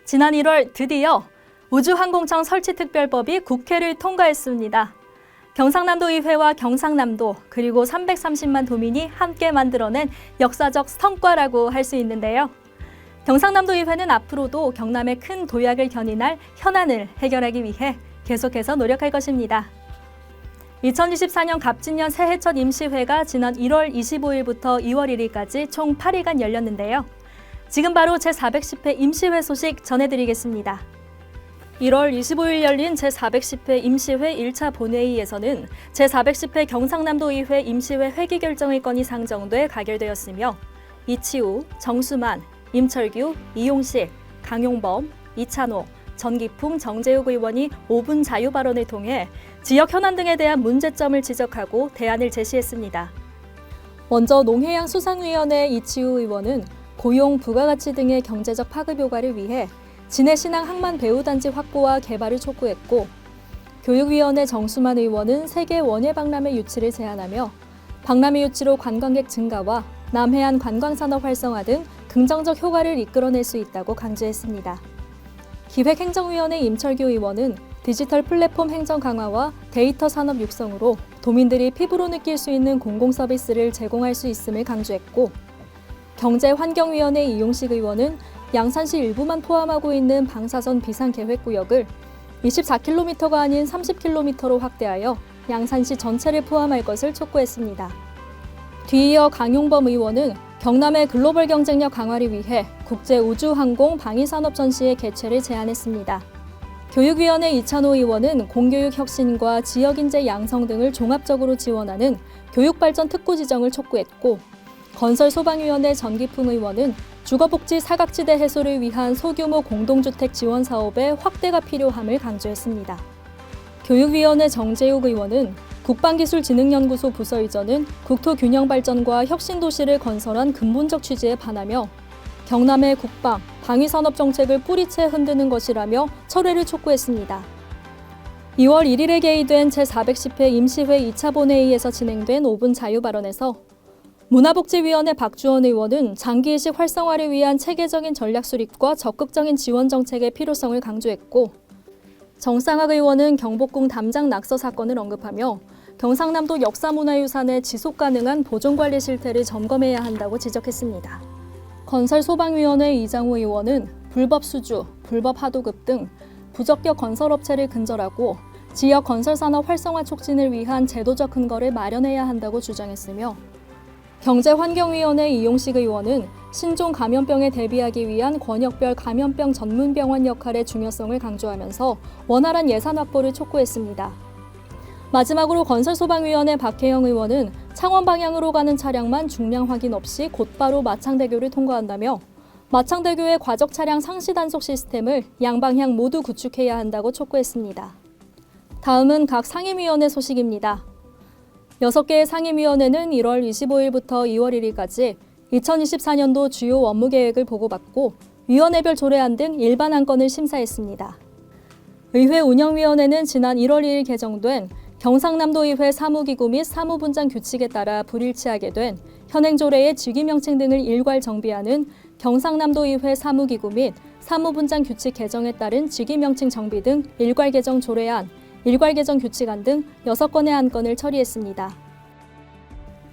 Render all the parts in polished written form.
지난 1월 드디어 우주항공청 설치특별법이 국회를 통과했습니다. 경상남도 의회와 경상남도 그리고 330만 도민이 함께 만들어낸 역사적 성과라고 할 수 있는데요. 경상남도 의회는 앞으로도 경남의 큰 도약을 견인할 현안을 해결하기 위해 계속해서 노력할 것입니다. 2024년 갑진년 새해 첫 임시회가 지난 1월 25일부터 2월 1일까지 총 8일간 열렸는데요. 지금 바로 제410회 임시회 소식 전해드리겠습니다. 1월 25일 열린 제410회 임시회 1차 본회의에서는 제410회 경상남도 의회 임시회 회기 결정의 건이 상정돼 가결되었으며 이치우, 정수만, 임철규, 이용식, 강용범, 이찬호, 전기풍, 정재욱 의원이 5분 자유 발언을 통해 지역 현안 등에 대한 문제점을 지적하고 대안을 제시했습니다. 먼저 농해양수산위원회 이치우 의원은 고용, 부가가치 등의 경제적 파급 효과를 위해 진해신항 항만 배후단지 확보와 개발을 촉구했고, 교육위원회 정수만 의원은 세계 원예 박람회 유치를 제안하며 박람회 유치로 관광객 증가와 남해안 관광산업 활성화 등 긍정적 효과를 이끌어낼 수 있다고 강조했습니다. 기획행정위원회 임철규 의원은 디지털 플랫폼 행정 강화와 데이터 산업 육성으로 도민들이 피부로 느낄 수 있는 공공서비스를 제공할 수 있음을 강조했고, 경제환경위원회 이용식 의원은 양산시 일부만 포함하고 있는 방사선 비상계획구역을 24km가 아닌 30km로 확대하여 양산시 전체를 포함할 것을 촉구했습니다. 뒤이어 강용범 의원은 경남의 글로벌 경쟁력 강화를 위해 국제우주항공 방위산업 전시회 개최를 제안했습니다. 교육위원회 이찬호 의원은 공교육 혁신과 지역인재 양성 등을 종합적으로 지원하는 교육발전 특구 지정을 촉구했고, 건설소방위원회 전기풍 의원은 주거복지 사각지대 해소를 위한 소규모 공동주택 지원 사업의 확대가 필요함을 강조했습니다. 교육위원회 정재욱 의원은 국방기술진흥연구소 부서 이전은 국토균형발전과 혁신도시를 건설한 근본적 취지에 반하며 경남의 국방, 방위산업 정책을 뿌리채 흔드는 것이라며 철회를 촉구했습니다. 2월 1일에 개의된 제410회 임시회 2차 본회의에서 진행된 5분 자유 발언에서 문화복지위원회 박주원 의원은 장기이식 활성화를 위한 체계적인 전략 수립과 적극적인 지원 정책의 필요성을 강조했고, 정상학 의원은 경복궁 담장 낙서 사건을 언급하며 경상남도 역사문화유산의 지속가능한 보존관리 실태를 점검해야 한다고 지적했습니다. 건설소방위원회 이장우 의원은 불법 수주, 불법 하도급 등 부적격 건설업체를 근절하고 지역 건설산업 활성화 촉진을 위한 제도적 근거를 마련해야 한다고 주장했으며, 경제환경위원회 이용식 의원은 신종 감염병에 대비하기 위한 권역별 감염병 전문병원 역할의 중요성을 강조하면서 원활한 예산 확보를 촉구했습니다. 마지막으로 건설소방위원회 박혜영 의원은 창원 방향으로 가는 차량만 중량 확인 없이 곧바로 마창대교를 통과한다며 마창대교의 과적 차량 상시 단속 시스템을 양방향 모두 구축해야 한다고 촉구했습니다. 다음은 각 상임위원회 소식입니다. 6개의 상임위원회는 1월 25일부터 2월 1일까지 2024년도 주요 업무 계획을 보고받고 위원회별 조례안 등 일반 안건을 심사했습니다. 의회 운영위원회는 지난 1월 2일 개정된 경상남도 의회 사무기구 및 사무분장 규칙에 따라 불일치하게 된 현행조례의 직위명칭 등을 일괄 정비하는 경상남도 의회 사무기구 및 사무분장 규칙 개정에 따른 직위명칭 정비 등 일괄 개정 조례안, 일괄 개정 규칙안 등 6건의 안건을 처리했습니다.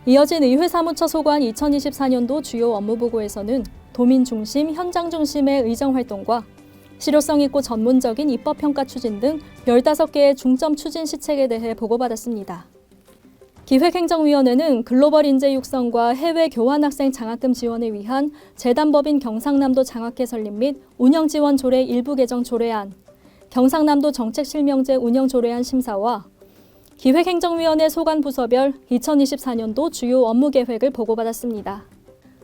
이어진 의회 사무처 소관 2024년도 주요 업무보고에서는 도민 중심, 현장 중심의 의정활동과 실효성 있고 전문적인 입법평가 추진 등 15개의 중점 추진 시책에 대해 보고받았습니다. 기획행정위원회는 글로벌 인재 육성과 해외 교환학생 장학금 지원을 위한 재단법인 경상남도 장학회 설립 및 운영 지원 조례 일부 개정 조례안, 경상남도 정책실명제 운영 조례안 심사와 기획행정위원회 소관 부서별 2024년도 주요 업무 계획을 보고받았습니다.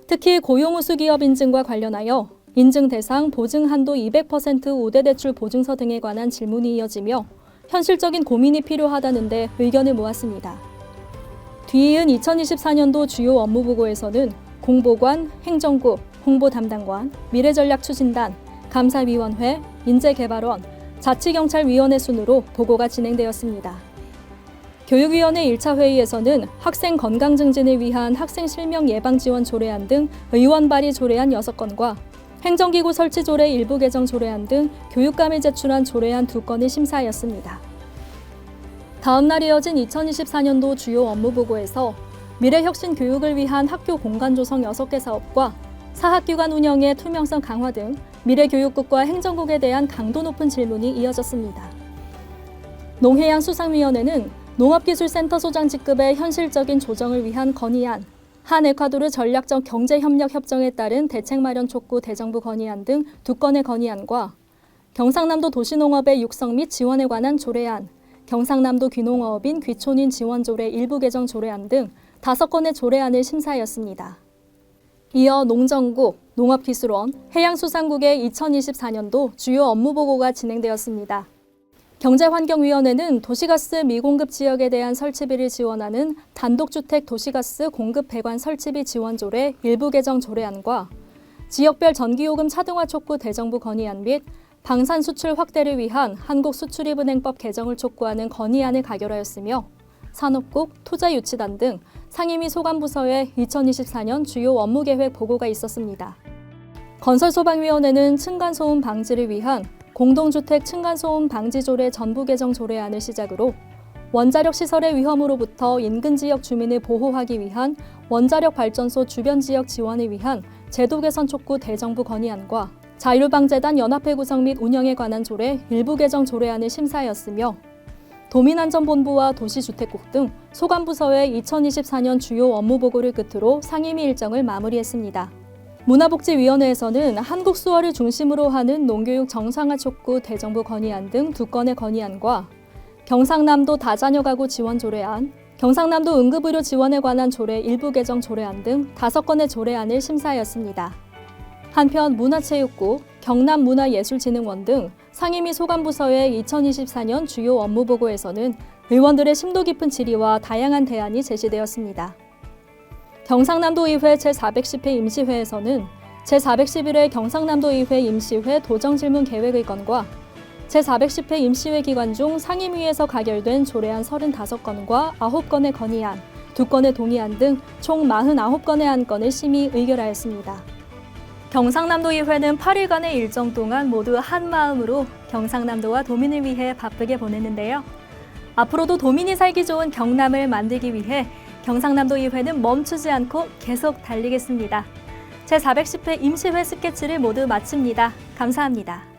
특히 고용우수 기업 인증과 관련하여 인증 대상, 보증 한도 200% 우대 대출 보증서 등에 관한 질문이 이어지며 현실적인 고민이 필요하다는 데 의견을 모았습니다. 뒤이은 2024년도 주요 업무 보고에서는 공보관, 행정국, 홍보 담당관, 미래전략추진단, 감사위원회, 인재개발원, 자치경찰위원회 순으로 보고가 진행되었습니다. 교육위원회 1차 회의에서는 학생 건강 증진을 위한 학생 실명 예방 지원 조례안 등 의원 발의 조례안 6건과 행정기구 설치 조례 일부 개정 조례안 등 교육감이 제출한 조례안 2건이 심사하였습니다. 다음 날 이어진 2024년도 주요 업무 보고에서 미래혁신 교육을 위한 학교 공간 조성 6개 사업과 사학기관 운영의 투명성 강화 등 미래교육국과 행정국에 대한 강도 높은 질문이 이어졌습니다. 농해양수산위원회는 농업기술센터소장 직급의 현실적인 조정을 위한 건의안, 한에콰도르 전략적 경제협력 협정에 따른 대책 마련 촉구 대정부 건의안 등 2건의 건의안과 경상남도 도시농업의 육성 및 지원에 관한 조례안, 경상남도 귀농어업인 귀촌인 지원 조례 일부 개정 조례안 등 5건의 조례안을 심사하였습니다. 이어 농정국, 농업기술원, 해양수산국의 2024년도 주요 업무 보고가 진행되었습니다. 경제환경위원회는 도시가스 미공급 지역에 대한 설치비를 지원하는 단독주택 도시가스 공급 배관 설치비 지원 조례 일부 개정 조례안과 지역별 전기요금 차등화 촉구 대정부 건의안 및 방산 수출 확대를 위한 한국수출입은행법 개정을 촉구하는 건의안을 가결하였으며 산업국, 투자유치단 등 상임위 소관부서의 2024년 주요 업무계획 보고가 있었습니다. 건설소방위원회는 층간소음 방지를 위한 공동주택 층간소음 방지조례 전부 개정 조례안을 시작으로 원자력 시설의 위험으로부터 인근 지역 주민을 보호하기 위한 원자력 발전소 주변 지역 지원을 위한 제도 개선 촉구 대정부 건의안과 자율방재단 연합회 구성 및 운영에 관한 조례 일부 개정 조례안을 심사하였으며 도민안전본부와 도시주택국 등 소관부서의 2024년 주요 업무 보고를 끝으로 상임위 일정을 마무리했습니다. 문화복지위원회에서는 한국 수어를 중심으로 하는 농교육 정상화 촉구 대정부 건의안 등 2건의 건의안과 경상남도 다자녀 가구 지원 조례안, 경상남도 응급의료 지원에 관한 조례 일부 개정 조례안 등 5건의 조례안을 심사하였습니다. 한편 문화체육부, 경남문화예술진흥원 등 상임위 소관부서의 2024년 주요 업무 보고에서는 의원들의 심도 깊은 질의와 다양한 대안이 제시되었습니다. 경상남도의회 제410회 임시회에서는 제411회 경상남도의회 임시회 도정질문 계획의 건과 제410회 임시회 기간 중 상임위에서 가결된 조례안 35건과 9건의 건의안, 2건의 동의안 등 총 49건의 안건을 심의 의결하였습니다. 경상남도의회는 8일간의 일정 동안 모두 한마음으로 경상남도와 도민을 위해 바쁘게 보냈는데요. 앞으로도 도민이 살기 좋은 경남을 만들기 위해 경상남도의회는 멈추지 않고 계속 달리겠습니다. 제410회 임시회 스케치를 모두 마칩니다. 감사합니다.